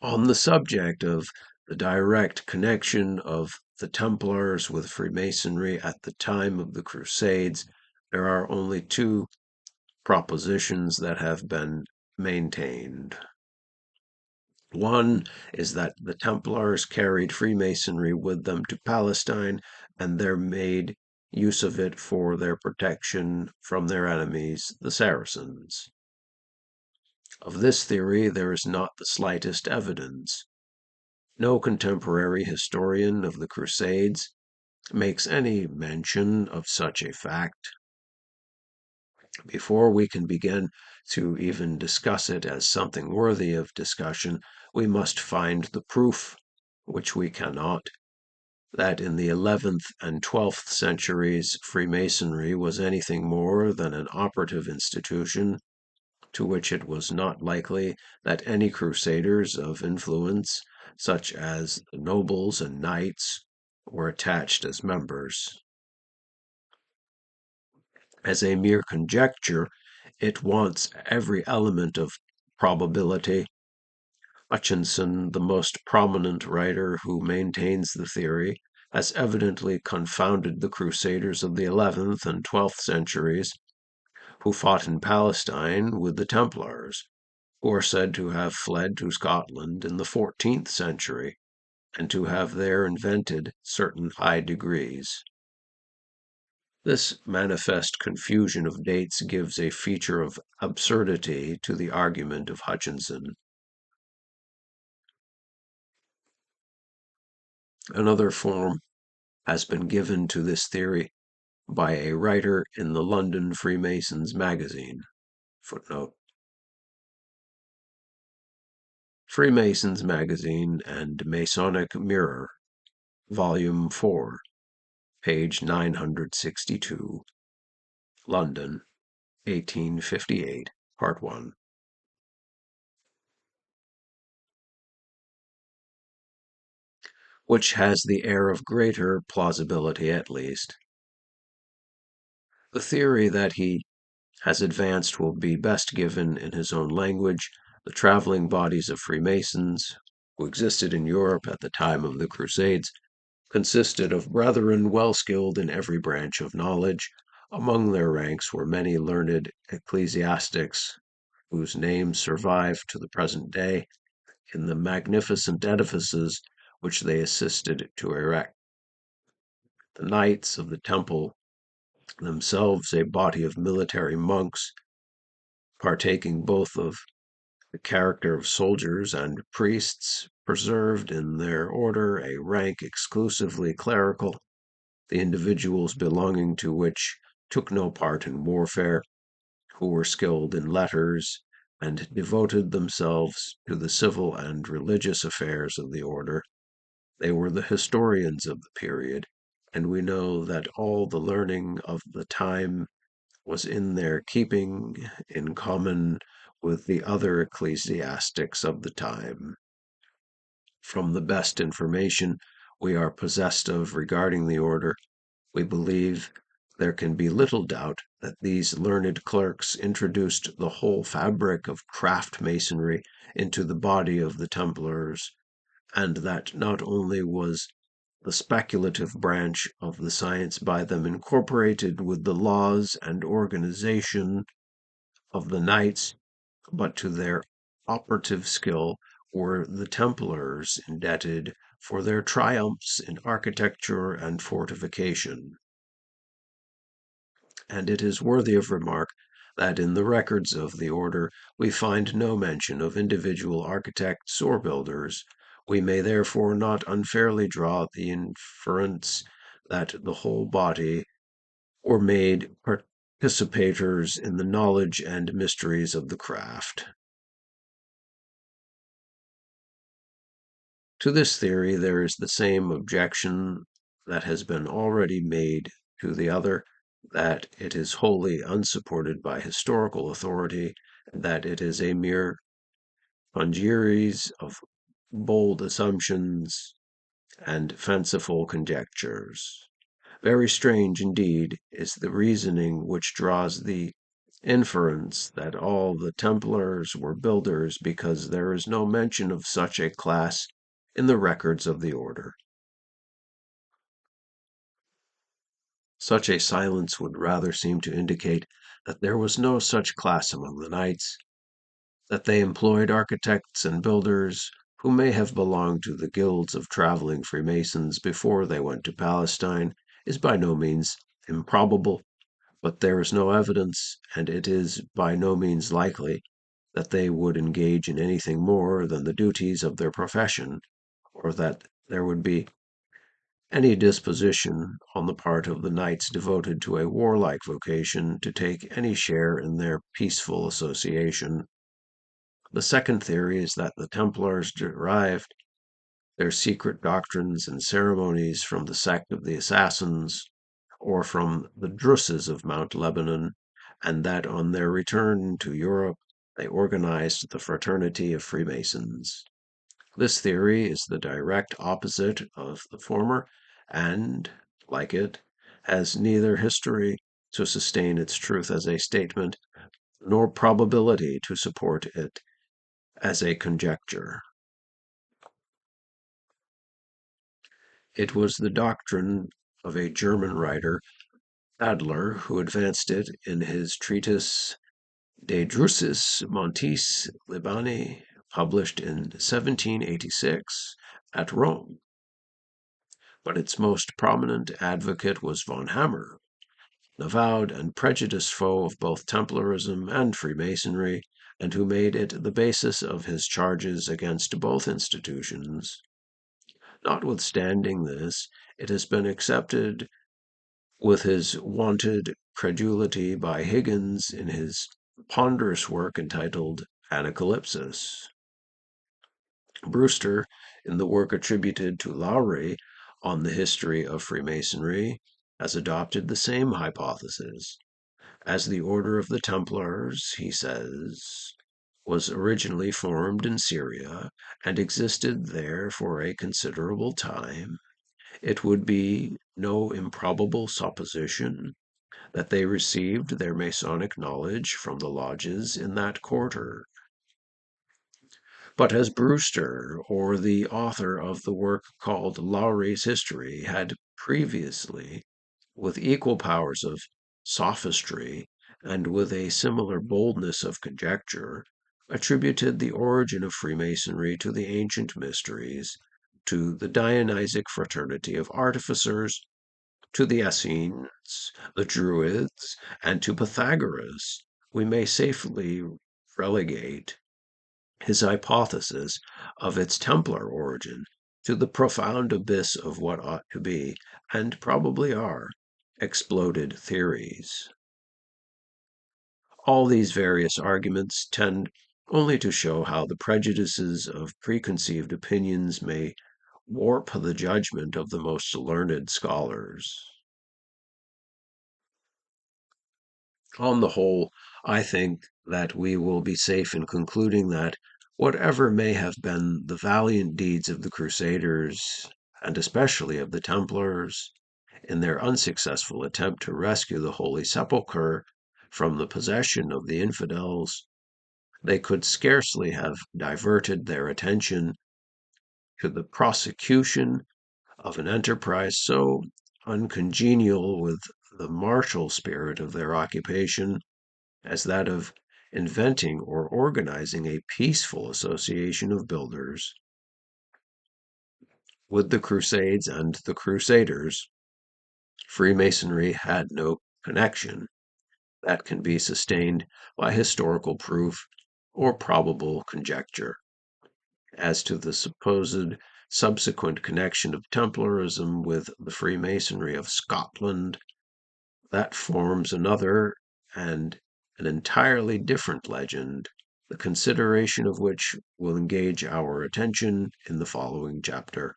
On the subject of the direct connection of the Templars with Freemasonry at the time of the Crusades, there are only two propositions that have been maintained. One is that the Templars carried Freemasonry with them to Palestine and there made use of it for their protection from their enemies, the Saracens. Of this theory there is not the slightest evidence. No contemporary historian of the Crusades makes any mention of such a fact. Before we can begin to even discuss it as something worthy of discussion, we must find the proof, which we cannot, that in the 11th and 12th centuries Freemasonry was anything more than an operative institution to which it was not likely that any crusaders of influence, such as the nobles and knights, were attached as members. As a mere conjecture, it wants every element of probability. Hutchinson, the most prominent writer who maintains the theory, has evidently confounded the Crusaders of the 11th and 12th centuries, who fought in Palestine, with the Templars, who are said to have fled to Scotland in the 14th century, and to have there invented certain high degrees. This manifest confusion of dates gives a feature of absurdity to the argument of Hutchinson. Another form has been given to this theory by a writer in the London Freemasons magazine. Footnote. Freemasons Magazine and Masonic Mirror, Volume 4, page 962, London, 1858, Part 1. Which has the air of greater plausibility at least. The theory that he has advanced will be best given in his own language. The traveling bodies of Freemasons, who existed in Europe at the time of the Crusades, consisted of brethren well skilled in every branch of knowledge. Among their ranks were many learned ecclesiastics, whose names survive to the present day in the magnificent edifices which they assisted to erect. The Knights of the Temple, themselves a body of military monks, partaking both of the character of soldiers and priests, preserved in their order a rank exclusively clerical, the individuals belonging to which took no part in warfare, who were skilled in letters, and devoted themselves to the civil and religious affairs of the order. They were the historians of the period, and we know that all the learning of the time was in their keeping, in common with the other ecclesiastics of the time. From the best information we are possessed of regarding the order, we believe there can be little doubt that these learned clerks introduced the whole fabric of craft masonry into the body of the Templars, and that not only was the speculative branch of the science by them incorporated with the laws and organization of the knights, but to their operative skill were the Templars indebted for their triumphs in architecture and fortification. And it is worthy of remark that in the records of the order we find no mention of individual architects or builders. We may therefore not unfairly draw the inference that the whole body were made participators in the knowledge and mysteries of the craft. To this theory there is the same objection that has been already made to the other, that it is wholly unsupported by historical authority, and that it is a mere congeries of bold assumptions and fanciful conjectures. Very strange indeed is the reasoning which draws the inference that all the Templars were builders because there is no mention of such a class in the records of the order. Such a silence would rather seem to indicate that there was no such class among the knights, that they employed architects and builders who may have belonged to the guilds of traveling Freemasons before they went to Palestine is by no means improbable, but there is no evidence, and it is by no means likely, that they would engage in anything more than the duties of their profession, or that there would be any disposition on the part of the knights devoted to a warlike vocation to take any share in their peaceful association. The second theory is that the Templars derived their secret doctrines and ceremonies from the sect of the Assassins, or from the Drusses of Mount Lebanon, and that on their return to Europe they organized the fraternity of Freemasons. This theory is the direct opposite of the former, and, like it, has neither history to sustain its truth as a statement, nor probability to support it as a conjecture. It was the doctrine of a German writer, Adler, who advanced it in his treatise De Drusis Montis Libani, published in 1786 at Rome. But its most prominent advocate was von Hammer, an avowed and prejudiced foe of both Templarism and Freemasonry, and who made it the basis of his charges against both institutions. Notwithstanding this, it has been accepted with his wonted credulity by Higgins in his ponderous work entitled Anacalypsis. Brewster, in the work attributed to Lowry on the history of Freemasonry, has adopted the same hypothesis. As the Order of the Templars, he says, was originally formed in Syria and existed there for a considerable time, it would be no improbable supposition that they received their Masonic knowledge from the lodges in that quarter. But as Brewster, or the author of the work called Lowry's History, had previously, with equal powers of sophistry and with a similar boldness of conjecture, attributed the origin of Freemasonry to the ancient mysteries, to the Dionysic fraternity of artificers, to the Essenes, the Druids, and to Pythagoras, we may safely relegate his hypothesis of its Templar origin to the profound abyss of what ought to be, and probably are, exploded theories. All these various arguments tend only to show how the prejudices of preconceived opinions may warp the judgment of the most learned scholars. On the whole, I think that we will be safe in concluding that, whatever may have been the valiant deeds of the Crusaders, and especially of the Templars, in their unsuccessful attempt to rescue the Holy Sepulchre from the possession of the infidels, they could scarcely have diverted their attention to the prosecution of an enterprise so uncongenial with the martial spirit of their occupation as that of inventing or organizing a peaceful association of builders. With the Crusades and the Crusaders, Freemasonry had no connection that can be sustained by historical proof or probable conjecture. As to the supposed subsequent connection of Templarism with the Freemasonry of Scotland, that forms another and an entirely different legend, the consideration of which will engage our attention in the following chapter.